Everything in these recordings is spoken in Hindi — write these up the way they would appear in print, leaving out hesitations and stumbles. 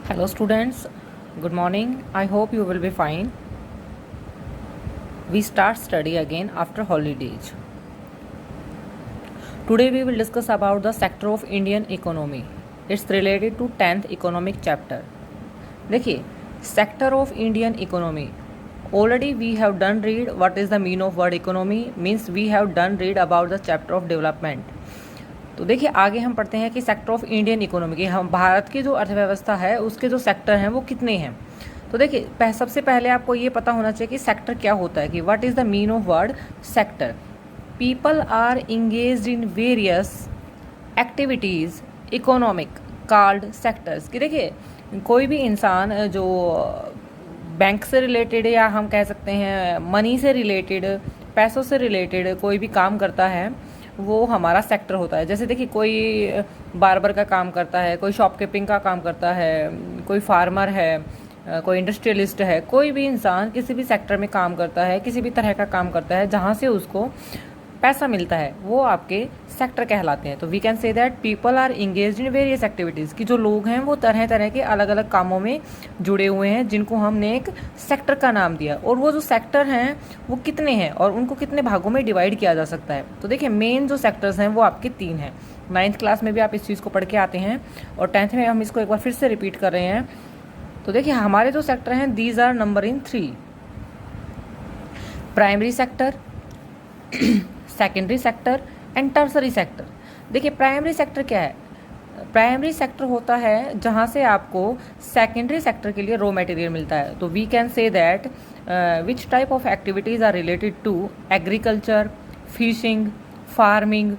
Hello students, good morning. I hope you will be fine. We start study again after holidays. Today we will discuss about the sector of Indian economy. It's related to 10th economic chapter. देखिए, sector of Indian economy. Already we have done read what is the meaning of word economy, means we have done read about the chapter of development. तो देखिए आगे हम पढ़ते हैं कि सेक्टर ऑफ इंडियन इकोनॉमी की हम भारत की जो अर्थव्यवस्था है उसके जो सेक्टर हैं वो कितने हैं। तो देखिए सबसे पहले आपको ये पता होना चाहिए कि सेक्टर क्या होता है, कि what is the mean of word sector. People are engaged in various activities economic called sectors. कि देखिए कोई भी इंसान जो बैंक से रिलेटेड या हम कह सकते हैं मनी से रिलेटेड, पैसों से रिलेटेड कोई भी काम करता है वो हमारा सेक्टर होता है। जैसे देखिए कोई बार्बर का काम करता है, कोई शॉपकीपिंग का काम करता है, कोई फार्मर है, कोई इंडस्ट्रियलिस्ट है, कोई भी इंसान किसी भी सेक्टर में काम करता है, किसी भी तरह का काम करता है जहाँ से उसको पैसा मिलता है, वो आपके सेक्टर कहलाते हैं। तो we can say that people are engaged in various activities, कि जो लोग हैं वो तरह तरह के अलग अलग कामों में जुड़े हुए हैं जिनको हमने एक सेक्टर का नाम दिया। और वो जो सेक्टर हैं वो कितने हैं और उनको कितने भागों में डिवाइड किया जा सकता है। तो देखिए मेन जो सेक्टर्स हैं वो आपके 3 हैं। 9th क्लास में भी आप इस चीज़ को पढ़ के आते हैं और 10th में हम इसको एक बार फिर से रिपीट कर रहे हैं। तो देखिए हमारे जो सेक्टर हैं these are number in 3। Primary sector, secondary sector and tertiary sector. देखिए प्राइमरी सेक्टर क्या है? प्राइमरी सेक्टर होता है जहाँ से आपको सेकेंडरी सेक्टर के लिए रॉ मटेरियल मिलता है। तो we can say that which type of activities are related to agriculture, fishing, farming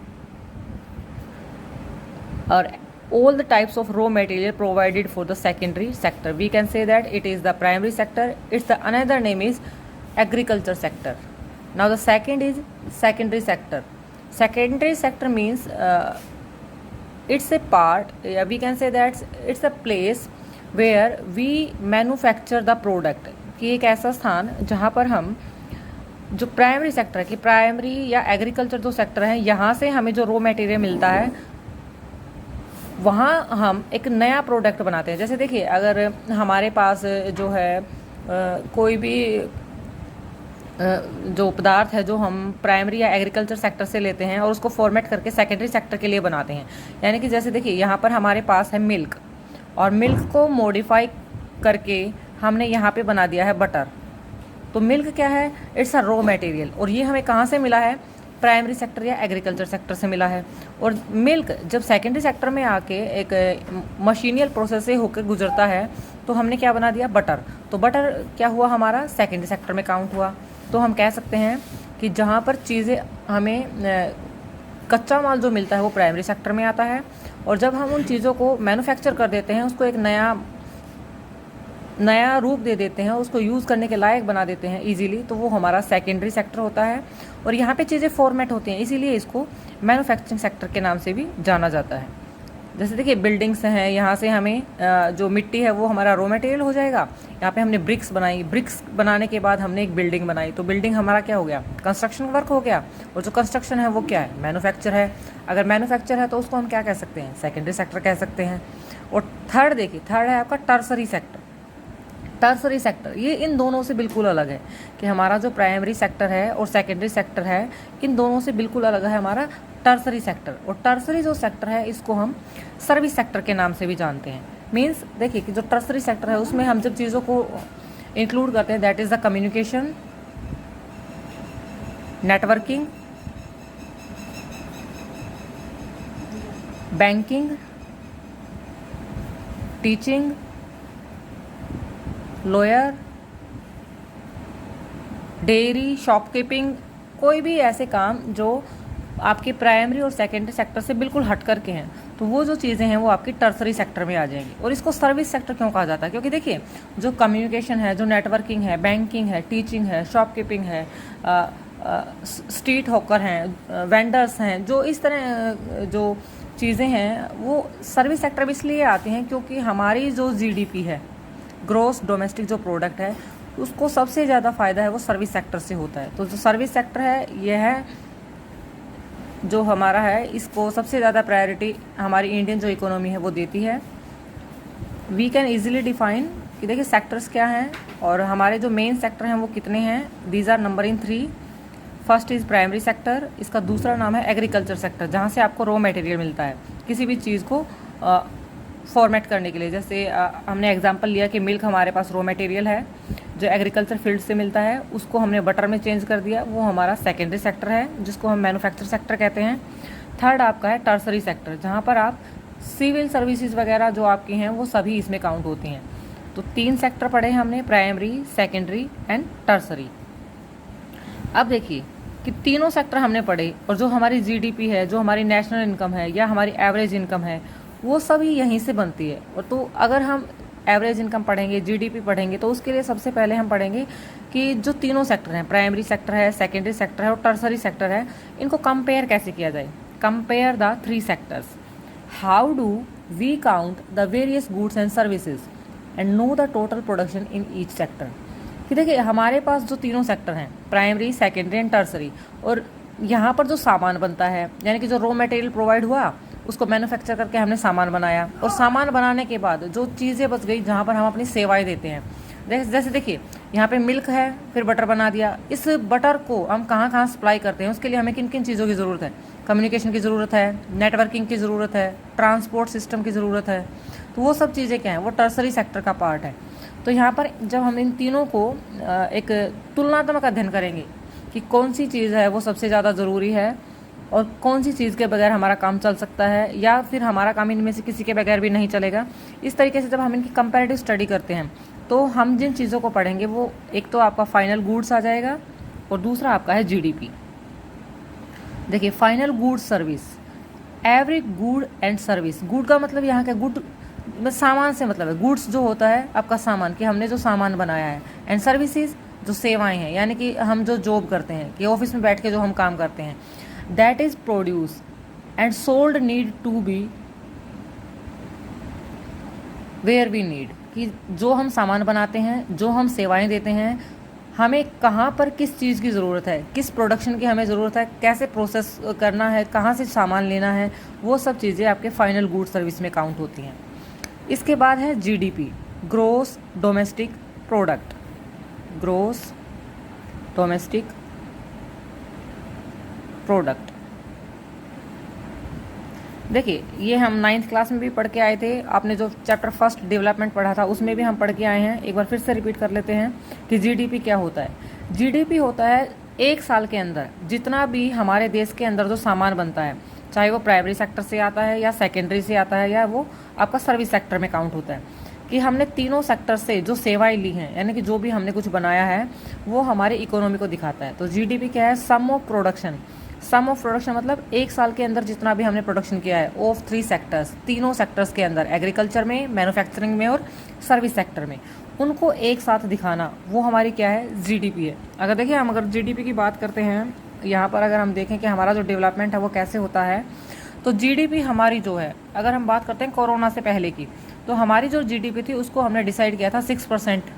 और all the types of raw material provided for the secondary sector. We can say that it is the primary sector. Its the another name is agriculture sector. Now the second is secondary sector. Secondary sector means it's a part, we can say that it's a place where we manufacture the product. कि एक ऐसा स्थान जहाँ पर हम जो प्राइमरी सेक्टर है, कि प्राइमरी या एग्रीकल्चर जो सेक्टर है यहाँ से हमें जो रॉ मटेरियल मिलता है वहाँ हम एक नया प्रोडक्ट बनाते हैं। जैसे देखिए अगर हमारे पास जो है कोई भी जो पदार्थ है जो हम प्राइमरी या एग्रीकल्चर सेक्टर से लेते हैं और उसको फॉर्मेट करके सेकेंडरी सेक्टर के लिए बनाते हैं, यानी कि जैसे देखिए यहाँ पर हमारे पास है मिल्क और मिल्क को मॉडिफाई करके हमने यहाँ पे बना दिया है बटर। तो मिल्क क्या है? इट्स अ रॉ मटेरियल और ये हमें कहाँ से मिला है? प्राइमरी सेक्टर या एग्रीकल्चर सेक्टर से मिला है। और मिल्क जब सेकेंडरी सेक्टर में आके एक मशीनियल प्रोसेस से होकर गुजरता है तो हमने क्या बना दिया? बटर। तो बटर क्या हुआ? हमारा सेकेंडरी सेक्टर में काउंट हुआ। तो हम कह सकते हैं कि जहाँ पर चीज़ें हमें कच्चा माल जो मिलता है वो प्राइमरी सेक्टर में आता है और जब हम उन चीज़ों को मैन्युफैक्चर कर देते हैं, उसको एक नया रूप दे देते हैं, उसको यूज़ करने के लायक बना देते हैं इजीली, तो वो हमारा सेकेंडरी सेक्टर होता है। और यहाँ पे चीज़ें फॉर्मेट होती हैं, इसीलिए इसको मैन्युफैक्चरिंग सेक्टर के नाम से भी जाना जाता है। जैसे देखिए बिल्डिंग्स हैं, यहाँ से हमें जो मिट्टी है वो हमारा रॉ मटेरियल हो जाएगा। यहाँ पे हमने ब्रिक्स बनाई, ब्रिक्स बनाने के बाद हमने एक बिल्डिंग बनाई, तो बिल्डिंग हमारा क्या हो गया? कंस्ट्रक्शन वर्क हो गया। और जो कंस्ट्रक्शन है वो क्या है? मैन्युफैक्चर है। अगर मैन्युफैक्चर है तो उसको हम क्या कह सकते हैं? सेकेंडरी सेक्टर कह सकते हैं। और थर्ड देखिए, थर्ड है आपका टर्सरी सेक्टर। टर्सरी सेक्टर ये इन दोनों से बिल्कुल अलग है, कि हमारा जो प्राइमरी सेक्टर है और सेकेंडरी सेक्टर है इन दोनों से बिल्कुल अलग है हमारा टर्सरी सेक्टर। और टर्सरी जो सेक्टर है इसको हम सर्विस सेक्टर के नाम से भी जानते हैं। मीन्स देखिए कि जो टर्सरी सेक्टर है उसमें हम जब चीज़ों को इंक्लूड करते हैं, that is the communication, networking, banking, teaching, lawyer, dairy, shopkeeping, कोई भी ऐसे काम जो आपके प्राइमरी और सेकेंडरी सेक्टर से बिल्कुल हट करके हैं, तो वो जो चीज़ें हैं वो आपकी टर्सरी सेक्टर में आ जाएंगी। और इसको सर्विस सेक्टर क्यों कहा जाता है? क्योंकि देखिए जो कम्युनिकेशन है, जो नेटवर्किंग है, बैंकिंग है, टीचिंग है, शॉपकीपिंग है, स्ट्रीट हॉकर हैं, वेंडर्स हैं, जो इस तरह जो चीज़ें हैं वो सर्विस सेक्टर में इसलिए आती हैं क्योंकि हमारी जो जीडीपी है, ग्रॉस डोमेस्टिक जो प्रोडक्ट है, उसको सबसे ज़्यादा फ़ायदा है वो सर्विस सेक्टर से होता है। तो जो सर्विस सेक्टर है यह है जो हमारा है, इसको सबसे ज़्यादा प्रायोरिटी हमारी इंडियन जो इकोनॉमी है वो देती है। वी कैन ईजिली डिफाइन कि देखिए सेक्टर्स क्या हैं और हमारे जो मेन सेक्टर हैं वो कितने हैं। These are number in 3। First is primary sector, इसका दूसरा नाम है एग्रीकल्चर सेक्टर, जहाँ से आपको रॉ मटेरियल मिलता है किसी भी चीज़ को फॉर्मेट करने के लिए। जैसे हमने एग्जांपल लिया कि मिल्क हमारे पास रॉ मटेरियल है जो एग्रीकल्चर फील्ड से मिलता है, उसको हमने बटर में चेंज कर दिया, वो हमारा सेकेंडरी सेक्टर है जिसको हम मैन्युफैक्चर सेक्टर कहते हैं। थर्ड आपका है टर्सरी सेक्टर, जहाँ पर आप सिविल सर्विसेज वगैरह जो आपकी हैं वो सभी इसमें काउंट होती हैं। तो 3 सेक्टर पढ़े हैं हमने, प्राइमरी, सेकेंडरी एंड टर्सरी। अब देखिए कि तीनों सेक्टर हमने पढ़े और जो हमारी जीडीपी है, जो हमारी नेशनल इनकम है या हमारी एवरेज इनकम है, वो सभी यहीं से बनती है। और तो अगर हम एवरेज इनकम पढ़ेंगे, जीडीपी पढ़ेंगे, तो उसके लिए सबसे पहले हम पढ़ेंगे कि जो तीनों सेक्टर हैं, प्राइमरी सेक्टर है, सेकेंडरी सेक्टर है और टर्सरी सेक्टर है, इनको कंपेयर कैसे किया जाए। Compare the 3 sectors. How do we count the various goods and services and know the total production in each sector. कि देखिए हमारे पास जो तीनों सेक्टर हैं, प्राइमरी, सेकेंडरी एंड टर्सरी, और यहाँ पर जो सामान बनता है यानी कि जो रॉ मटेरियल प्रोवाइड हुआ उसको मैन्युफैक्चर करके हमने सामान बनाया, और सामान बनाने के बाद जो चीज़ें बच गई जहाँ पर हम अपनी सेवाएं देते हैं। जैसे देखिए यहाँ पे मिल्क है, फिर बटर बना दिया, इस बटर को हम कहाँ कहाँ सप्लाई करते हैं, उसके लिए हमें किन किन चीज़ों की ज़रूरत है। कम्युनिकेशन की ज़रूरत है, नेटवर्किंग की ज़रूरत है, ट्रांसपोर्ट सिस्टम की ज़रूरत है। तो वो सब चीज़ें क्या हैं, वो टर्सरी सेक्टर का पार्ट है। तो यहाँ पर जब हम इन तीनों को एक तुलनात्मक अध्ययन करेंगे कि कौन सी चीज़ है वो सबसे ज़्यादा ज़रूरी है और कौन सी चीज़ के बगैर हमारा काम चल सकता है या फिर हमारा काम इनमें से किसी के बगैर भी नहीं चलेगा, इस तरीके से जब हम इनकी कंपैरेटिव स्टडी करते हैं तो हम जिन चीज़ों को पढ़ेंगे वो एक तो आपका फाइनल गुड्स आ जाएगा और दूसरा आपका है जीडीपी। देखिए final goods service, every good and service. Good का मतलब यहाँ का गुड सामान से मतलब है, गुड्स जो होता है आपका सामान, कि हमने जो सामान बनाया है, एंड सर्विसेज जो सेवाएं हैं यानी कि हम जो जॉब करते हैं, कि ऑफिस में बैठ के जो हम काम करते हैं, that is produce and sold need to be where we need. कि जो हम सामान बनाते हैं, जो हम सेवाएं देते हैं, हमें कहाँ पर किस चीज़ की ज़रूरत है, किस प्रोडक्शन की हमें ज़रूरत है, कैसे प्रोसेस करना है, कहाँ से सामान लेना है, वो सब चीज़ें आपके फाइनल गुड सर्विस में काउंट होती हैं। इसके बाद है GDP, gross domestic product. Gross domestic product. देखिए ये हम 9th क्लास में भी पढ़ के आए थे, आपने जो चैप्टर फर्स्ट डेवलपमेंट पढ़ा था उसमें भी हम पढ़ के आए हैं। एक बार फिर से रिपीट कर लेते हैं कि जीडीपी क्या होता है। जीडीपी होता है एक साल के अंदर जितना भी हमारे देश के अंदर जो सामान बनता है, चाहे वो प्राइमरी सेक्टर से आता है या सेकेंडरी से आता है या वो आपका सर्विस सेक्टर में काउंट होता है, कि हमने तीनों सेक्टर से जो सेवाएं ली हैं यानी कि जो भी हमने कुछ बनाया है वो हमारी इकोनॉमी को दिखाता है। तो जीडीपी क्या है, sum of production. Sum of production मतलब एक साल के अंदर जितना भी हमने प्रोडक्शन किया है ऑफ 3 सेक्टर्स, तीनों सेक्टर्स के अंदर, एग्रीकल्चर में, मैन्युफैक्चरिंग में और सर्विस सेक्टर में, उनको एक साथ दिखाना, वो हमारी क्या है, जीडीपी है। अगर देखिए हम अगर जीडीपी की बात करते हैं, यहाँ पर अगर हम देखें कि हमारा जो डेवलपमेंट है वो कैसे होता है, तो जीडीपी हमारी जो है, अगर हम बात करते हैं कोरोना से पहले की, तो हमारी जो जीडीपी थी उसको हमने डिसाइड किया था 6%,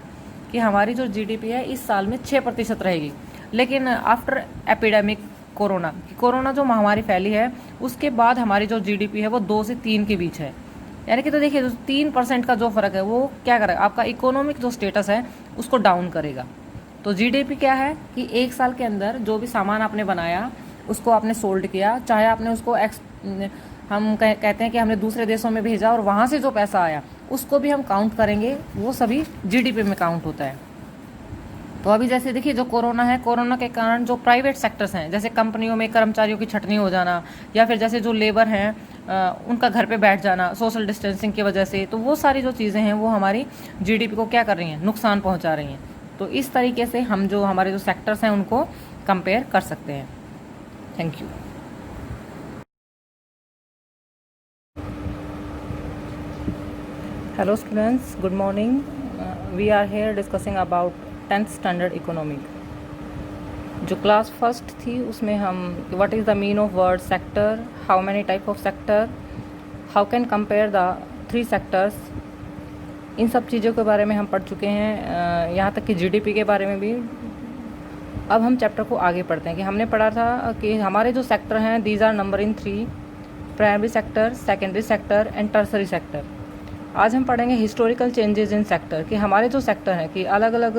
कि हमारी जो जीडीपी है इस साल में 6% रहेगी। लेकिन आफ्टर एपिडेमिक कोरोना जो महामारी फैली है उसके बाद हमारी जो जीडीपी है वो 2 से 3 के बीच है। यानी कि तो देखिए जो 3% का जो फर्क है वो क्या करेगा, आपका इकोनॉमिक जो स्टेटस है उसको डाउन करेगा। तो जीडीपी क्या है कि एक साल के अंदर जो भी सामान आपने बनाया उसको आपने सोल्ड किया, चाहे आपने उसको हम कहते हैं कि हमने दूसरे देशों में भेजा और वहाँ से जो पैसा आया उसको भी हम काउंट करेंगे, वो सभी जीडीपी में काउंट होता है। तो अभी जैसे देखिए जो कोरोना है, कोरोना के कारण जो प्राइवेट सेक्टर्स हैं, जैसे कंपनियों में कर्मचारियों की छटनी हो जाना, या फिर जैसे जो लेबर हैं उनका घर पे बैठ जाना सोशल डिस्टेंसिंग की वजह से, तो वो सारी जो चीज़ें हैं वो हमारी जीडीपी को क्या कर रही हैं, नुकसान पहुंचा रही हैं। तो इस तरीके से हम जो हमारे जो सेक्टर्स हैं उनको कंपेयर कर सकते हैं। Thank you. Hello students, good morning. We are here discussing about 10th standard economic. जो क्लास फर्स्ट थी उसमें हम what is the mean of word sector, how many type of sector, how can compare the 3 sectors, इन सब चीज़ों के बारे में हम पढ़ चुके हैं, यहाँ तक कि जीडीपी के बारे में भी। अब हम चैप्टर को आगे पढ़ते हैं कि हमने पढ़ा था कि हमारे जो सेक्टर हैं these are number in 3, primary sector, secondary sector and tertiary sector. आज हम पढ़ेंगे हिस्टोरिकल चेंजेस इन सेक्टर, कि हमारे जो सेक्टर हैं कि अलग अलग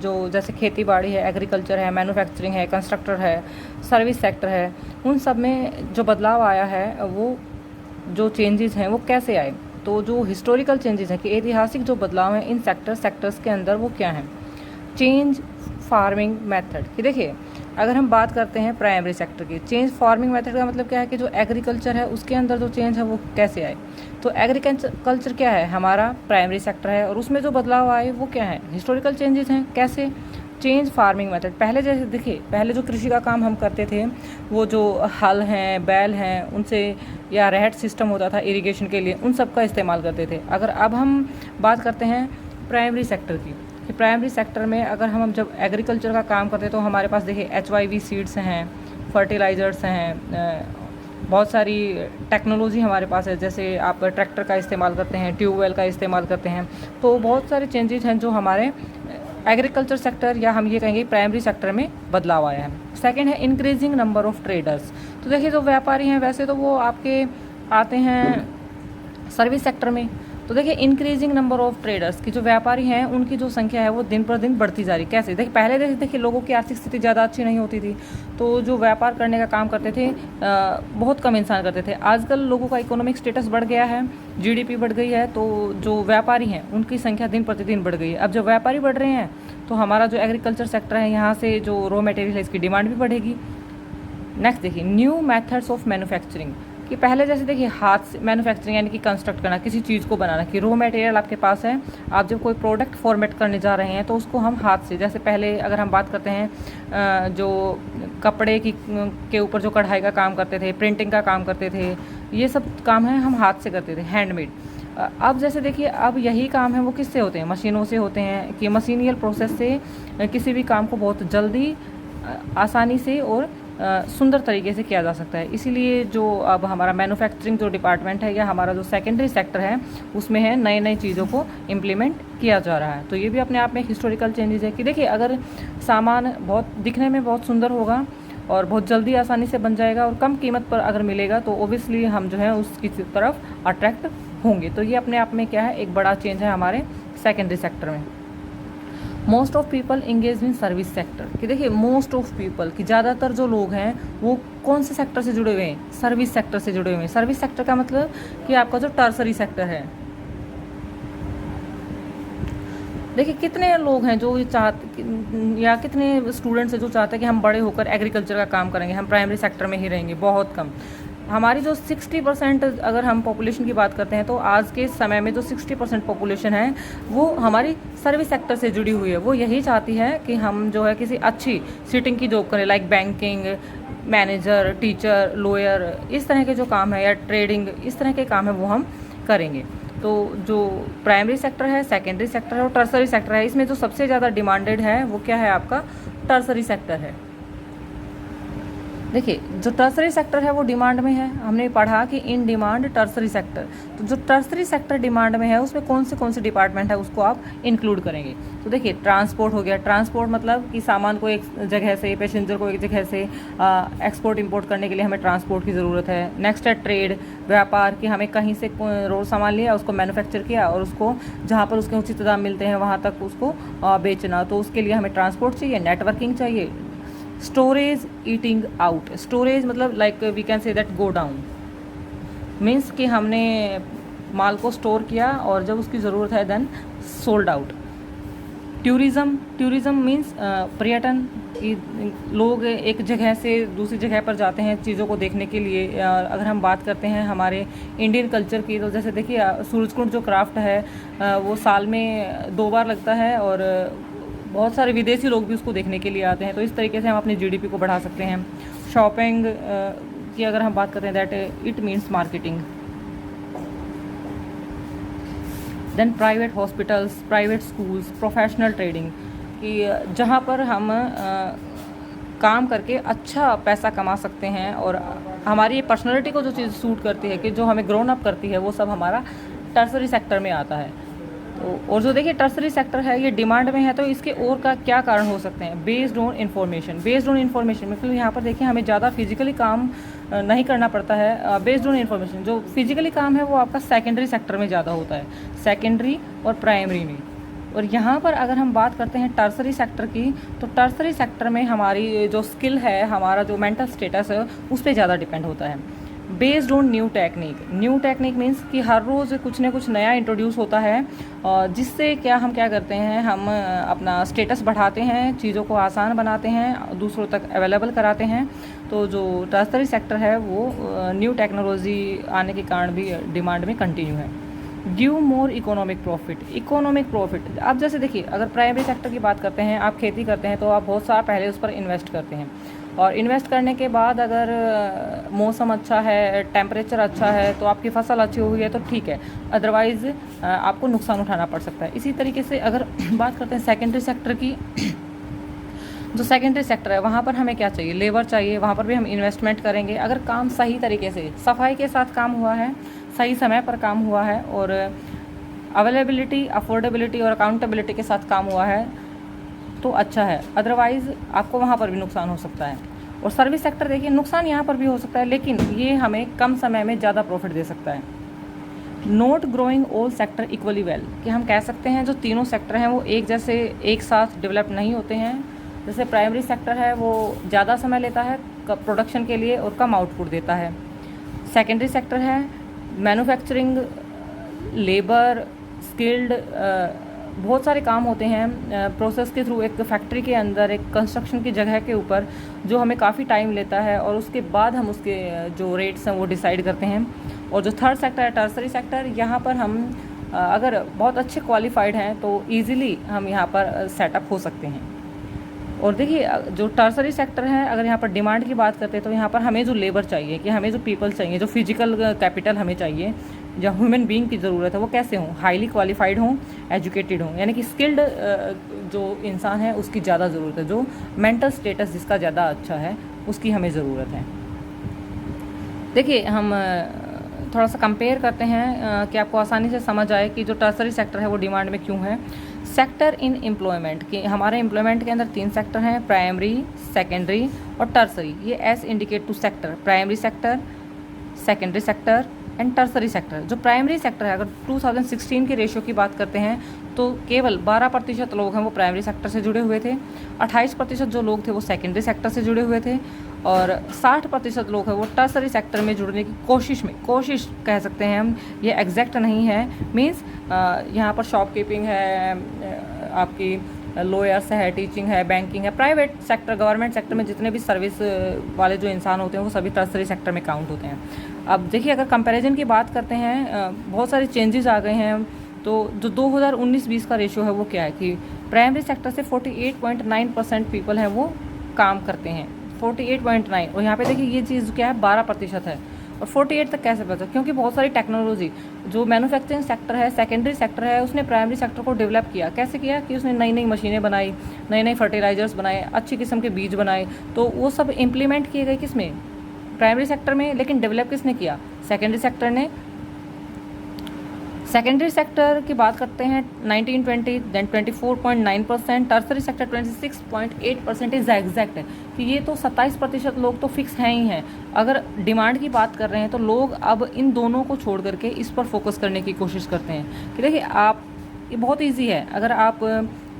जो जैसे खेती बाड़ी है, एग्रीकल्चर है, मैन्युफैक्चरिंग है, कंस्ट्रक्टर है, सर्विस सेक्टर है, उन सब में जो बदलाव आया है वो जो चेंजेस हैं वो कैसे आए। तो जो हिस्टोरिकल चेंजेस हैं कि ऐतिहासिक जो बदलाव हैं इन सेक्टर्स के अंदर वो क्या हैं। चेंज फार्मिंग मेथड, कि देखिए अगर हम बात करते हैं प्राइमरी सेक्टर की, चेंज फार्मिंग मेथड का मतलब क्या है कि जो एग्रीकल्चर है उसके अंदर जो चेंज है वो कैसे आए। तो एग्रीकल्चर क्या है, हमारा प्राइमरी सेक्टर है, और उसमें जो बदलाव आए वो क्या है, हिस्टोरिकल चेंजेस हैं। कैसे, चेंज फार्मिंग मेथड, पहले जैसे देखिए पहले जो कृषि का काम हम करते थे वो जो हल हैं, बैल हैं, उनसे या रेहट सिस्टम होता था इरिगेशन के लिए, उन सब का इस्तेमाल करते थे। अगर अब हम बात करते हैं प्राइमरी सेक्टर की, कि प्राइमरी सेक्टर में अगर हम जब एग्रीकल्चर का काम करते हैं तो हमारे पास देखिए HYV सीड्स हैं, फर्टिलाइज़र्स हैं, बहुत सारी टेक्नोलॉजी हमारे पास है, जैसे आप ट्रैक्टर का इस्तेमाल करते हैं, ट्यूबवेल का इस्तेमाल करते हैं। तो बहुत सारे चेंजेस हैं जो हमारे एग्रीकल्चर सेक्टर या हम ये कहेंगे प्राइमरी सेक्टर में बदलाव आया है। सेकेंड है इंक्रीजिंग नंबर ऑफ ट्रेडर्स। तो देखिए जो व्यापारी हैं वैसे तो वो आपके आते हैं सर्विस सेक्टर में। तो देखिए इंक्रीजिंग नंबर ऑफ ट्रेडर्स, की जो व्यापारी हैं उनकी जो संख्या है वो दिन पर दिन बढ़ती जा रही। कैसे, देखिए पहले देखिए लोगों की आर्थिक स्थिति ज़्यादा अच्छी नहीं होती थी, तो जो व्यापार करने का काम करते थे बहुत कम इंसान करते थे। आजकल लोगों का इकोनॉमिक स्टेटस बढ़ गया है, GDP बढ़ गई है, तो जो व्यापारी हैं उनकी संख्या दिन प्रतिदिन बढ़ गई है। अब जब व्यापारी बढ़ रहे हैं तो हमारा जो एग्रीकल्चर सेक्टर है यहाँ से जो रॉ मटेरियल है इसकी डिमांड भी बढ़ेगी। नेक्स्ट देखिए न्यू मेथड्स ऑफ मैन्युफैक्चरिंग, कि पहले जैसे देखिए हाथ से मैन्युफैक्चरिंग यानी कि कंस्ट्रक्ट करना, किसी चीज़ को बनाना, कि रॉ मटेरियल आपके पास है, आप जब कोई प्रोडक्ट फॉर्मेट करने जा रहे हैं तो उसको हम हाथ से, जैसे पहले अगर हम बात करते हैं जो कपड़े की के ऊपर जो कढ़ाई का काम करते थे, प्रिंटिंग का काम करते थे, ये सब काम है हम हाथ से करते थे, हैंडमेड। अब जैसे देखिए अब यही काम है वो किससे होते हैं, मशीनों से होते हैं, कि मशीनियल प्रोसेस से किसी भी काम को बहुत जल्दी, आसानी से और सुंदर तरीके से किया जा सकता है। इसीलिए जो अब हमारा मैन्युफैक्चरिंग जो डिपार्टमेंट है या हमारा जो सेकेंडरी सेक्टर है उसमें है नई नई चीज़ों को इम्प्लीमेंट किया जा रहा है। तो ये भी अपने आप में एक हिस्टोरिकल चेंजेस है, कि देखिए अगर सामान बहुत दिखने में बहुत सुंदर होगा और बहुत जल्दी आसानी से बन जाएगा और कम कीमत पर अगर मिलेगा तो ओबियसली हम जो है उसकी तरफ अट्रैक्ट होंगे। तो ये अपने आप में क्या है, एक बड़ा चेंज है हमारे सेकेंडरी सेक्टर में। Most of people engage in service sector, कि देखिए मोस्ट ऑफ पीपल, कि ज़्यादातर जो लोग हैं वो कौन से सेक्टर से जुड़े हुए हैं, सर्विस सेक्टर से जुड़े हुए हैं। सर्विस सेक्टर का मतलब कि आपका जो टर्सरी सेक्टर है। देखिए कितने लोग हैं जो ये चाहते, या कितने स्टूडेंट्स हैं जो चाहते हैं कि हम बड़े होकर एग्रीकल्चर का काम करेंगे, हम प्राइमरी सेक्टर में ही रहेंगे, बहुत कम। हमारी जो 60% अगर हम पॉपुलेशन की बात करते हैं तो आज के समय में जो 60% पॉपुलेशन है वो हमारी सर्विस सेक्टर से जुड़ी हुई है। वो यही चाहती है कि हम जो है किसी अच्छी सीटिंग की जॉब करें, like banking, manager, teacher, lawyer, इस तरह के जो काम है, या ट्रेडिंग, इस तरह के काम है वो हम करेंगे। तो जो प्राइमरी सेक्टर है, सेकेंडरी सेक्टर है और टर्सरी सेक्टर है, इसमें जो सबसे ज़्यादा डिमांडेड है वो क्या है, आपका टर्सरी सेक्टर है। देखिए जो टर्सरी सेक्टर है वो डिमांड में है, हमने पढ़ा कि इन डिमांड टर्सरी सेक्टर। तो जो टर्सरी सेक्टर डिमांड में है उसमें कौन से डिपार्टमेंट है उसको आप इंक्लूड करेंगे। तो देखिए ट्रांसपोर्ट हो गया, ट्रांसपोर्ट मतलब कि सामान को एक जगह से, पैसेंजर को एक जगह से एक्सपोर्ट इंपोर्ट करने के लिए हमें ट्रांसपोर्ट की ज़रूरत है। नेक्स्ट है ट्रेड, व्यापार, कि हमें कहीं से रोज सामान लिया, उसको मैन्युफैक्चर किया और उसको जहाँ पर उसके उचित दाम मिलते हैं वहाँ तक उसको बेचना, तो उसके लिए हमें ट्रांसपोर्ट चाहिए, नेटवर्किंग चाहिए। स्टोरेज, ईटिंग आउट, स्टोरेज मतलब like we can say that go down, means कि हमने माल को स्टोर किया और जब उसकी ज़रूरत है then sold out. Tourism means पर्यटन, कि लोग एक जगह से दूसरी जगह पर जाते हैं चीज़ों को देखने के लिए। अगर हम बात करते हैं हमारे इंडियन कल्चर की, तो जैसे देखिए सूरजकुंड जो क्राफ्ट है वो साल में 2 बार लगता है और बहुत सारे विदेशी लोग भी उसको देखने के लिए आते हैं। तो इस तरीके से हम अपनी GDP को बढ़ा सकते हैं। शॉपिंग की अगर हम बात करते हैं that it means marketing. Then private hospitals, private schools, professional trading, कि जहाँ पर हम काम करके अच्छा पैसा कमा सकते हैं और हमारी पर्सनैलिटी को जो चीज़ सूट करती है, कि जो हमें ग्रोन अप करती है, वो सब हमारा टर्सरी सेक्टर में आता है। तो और जो देखिए टर्सरी सेक्टर है ये डिमांड में है, तो इसके और का क्या कारण हो सकते हैं? बेस्ड ऑन इन्फॉर्मेशन मतलब यहाँ पर देखिए हमें ज़्यादा फिजिकली काम नहीं करना पड़ता है। बेस्ड ऑन इन्फॉर्मेशन, जो फिजिकली काम है वो आपका सेकेंडरी सेक्टर में ज़्यादा होता है, सेकेंडरी और प्राइमरी में। और यहाँ पर अगर हम बात करते हैं टर्सरी सेक्टर की, तो टर्सरी सेक्टर में हमारी जो स्किल है, हमारा जो मेंटल स्टेटस है, उस पर ज़्यादा डिपेंड होता है। Based on new technique means कि हर रोज़ कुछ ना कुछ नया इंट्रोड्यूस होता है, जिससे हम क्या करते हैं, हम अपना स्टेटस बढ़ाते हैं, चीज़ों को आसान बनाते हैं, दूसरों तक अवेलेबल कराते हैं। तो जो टर्सरी सेक्टर है वो न्यू टेक्नोलॉजी आने के कारण भी डिमांड में कंटिन्यू है। Give more economic profit. आप जैसे देखिए, अगर प्राइमरी सेक्टर की बात करते हैं, आप खेती करते हैं तो आप बहुत सारा पहले उस पर इन्वेस्ट करते हैं, और इन्वेस्ट करने के बाद अगर मौसम अच्छा है, टेम्परेचर अच्छा है, तो आपकी फसल अच्छी हुई है तो ठीक है, अदरवाइज़ आपको नुकसान उठाना पड़ सकता है। इसी तरीके से अगर बात करते हैं सेकेंडरी सेक्टर की, जो सेकेंडरी सेक्टर है वहाँ पर हमें क्या चाहिए? लेबर चाहिए, वहाँ पर भी हम इन्वेस्टमेंट करेंगे। अगर काम सही तरीके से सफाई के साथ काम हुआ है, सही समय पर काम हुआ है, और अवेलेबिलिटी, अफोर्डेबिलिटी और अकाउंटेबिलिटी के साथ काम हुआ है तो अच्छा है, अदरवाइज़ आपको वहाँ पर भी नुकसान हो सकता है। और सर्विस सेक्टर देखिए, नुकसान यहाँ पर भी हो सकता है, लेकिन ये हमें कम समय में ज़्यादा प्रॉफिट दे सकता है। Not growing all sector equally well, कि हम कह सकते हैं जो तीनों सेक्टर हैं वो एक जैसे एक साथ डेवलप नहीं होते हैं। जैसे प्राइमरी सेक्टर है वो ज़्यादा समय लेता है प्रोडक्शन के लिए और कम आउटपुट देता है। सेकेंडरी सेक्टर है मैन्युफैक्चरिंग, लेबर, स्किल्ड, बहुत सारे काम होते हैं प्रोसेस के थ्रू, एक फैक्ट्री के अंदर, एक कंस्ट्रक्शन की जगह के ऊपर, जो हमें काफ़ी टाइम लेता है, और उसके बाद हम उसके जो रेट्स हैं वो डिसाइड करते हैं। और जो थर्ड सेक्टर है टर्सरी सेक्टर, यहाँ पर हम अगर बहुत अच्छे क्वालिफाइड हैं तो ईज़िली हम यहाँ पर सेटअप हो सकते हैं। और देखिए जो टर्सरी सेक्टर है, अगर यहाँ पर डिमांड की बात करते हैं तो यहाँ पर हमें जो लेबर चाहिए, कि हमें जो पीपल चाहिए, जो फिजिकल कैपिटल हमें चाहिए, जो ह्यूमन बीइंग की ज़रूरत है, वो कैसे हों? हाईली क्वालिफाइड हों, एजुकेटेड हों, यानी कि स्किल्ड जो इंसान है उसकी ज़्यादा ज़रूरत है, जो मेंटल स्टेटस जिसका ज़्यादा अच्छा है उसकी हमें ज़रूरत है। देखिए हम थोड़ा सा कंपेयर करते हैं कि आपको आसानी से समझ आए कि जो टर्सरी सेक्टर है वो डिमांड में क्यों है। सेक्टर इन एम्प्लॉयमेंट, कि हमारे एम्प्लॉयमेंट के अंदर 3 सेक्टर हैं, प्राइमरी, सेकेंडरी और टर्सरी। ये S indicate to sector, primary sector, secondary sector and tertiary sector. जो प्राइमरी सेक्टर है, अगर 2016 के रेशियो की बात करते हैं तो केवल 12% लोग हैं वो प्राइमरी सेक्टर से जुड़े हुए थे, 28% जो लोग थे वो सेकेंडरी सेक्टर से जुड़े हुए थे, और 60% लोग हैं वो टर्सरी सेक्टर में जुड़ने की कोशिश कह सकते हैं हम, ये एग्जैक्ट नहीं है। मीन्स यहाँ पर शॉपकीपिंग है, आपकी लॉयर्स है, टीचिंग है, बैंकिंग है, प्राइवेट सेक्टर, गवर्नमेंट सेक्टर में जितने भी सर्विस वाले जो इंसान होते हैं वो सभी टर्सरी सेक्टर में काउंट होते हैं। अब देखिए अगर कंपैरिजन की बात करते हैं, बहुत सारे चेंजेस आ गए हैं। तो जो 2019-20 का रेशियो है वो क्या है कि प्राइमरी सेक्टर से 48.9% पीपल हैं वो काम करते हैं, 48.9, और यहाँ पे देखिए ये चीज़ क्या है 12% है, और 48 तक कैसे पहुंचा? क्योंकि बहुत सारी टेक्नोलॉजी, जो मैन्युफैक्चरिंग सेक्टर है, सेकेंडरी सेक्टर है, उसने प्राइमरी सेक्टर को डेवलप किया। कैसे किया? कि उसने नई नई मशीनें बनाई, नए नए फर्टिलाइजर्स बनाए, अच्छी किस्म के बीज बनाए, तो वो सब इम्प्लीमेंट किए गए किस में? प्राइमरी सेक्टर में। लेकिन डेवलप किसने किया? सेकेंडरी सेक्टर ने। सेकेंडरी सेक्टर की बात करते हैं 1920, then 24.9%, tertiary sector 26.8% is exact है कि ये तो 27% लोग तो फिक्स हैं ही हैं। अगर डिमांड की बात कर रहे हैं तो लोग अब इन दोनों को छोड़ करके इस पर फोकस करने की कोशिश करते हैं कि देखिए आप, ये बहुत ईजी है, अगर आप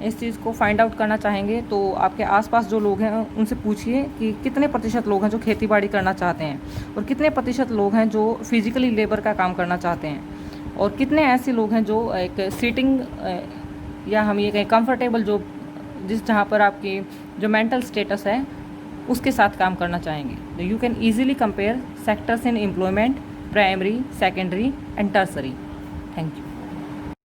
इस चीज़ को फाइंड आउट करना चाहेंगे तो आपके आसपास जो लोग हैं उनसे पूछिए कि कितने प्रतिशत लोग हैं जो खेती बाड़ी करना चाहते हैं, और कितने प्रतिशत लोग हैं जो फिजिकली लेबर का काम करना चाहते हैं, और कितने ऐसे लोग हैं जो एक सीटिंग या हम ये कहें कंफर्टेबल जो जहाँ पर आपकी जो मेंटल स्टेटस है उसके साथ काम करना चाहेंगे। You can easily compare sectors in employment, primary, secondary and tertiary. Thank you.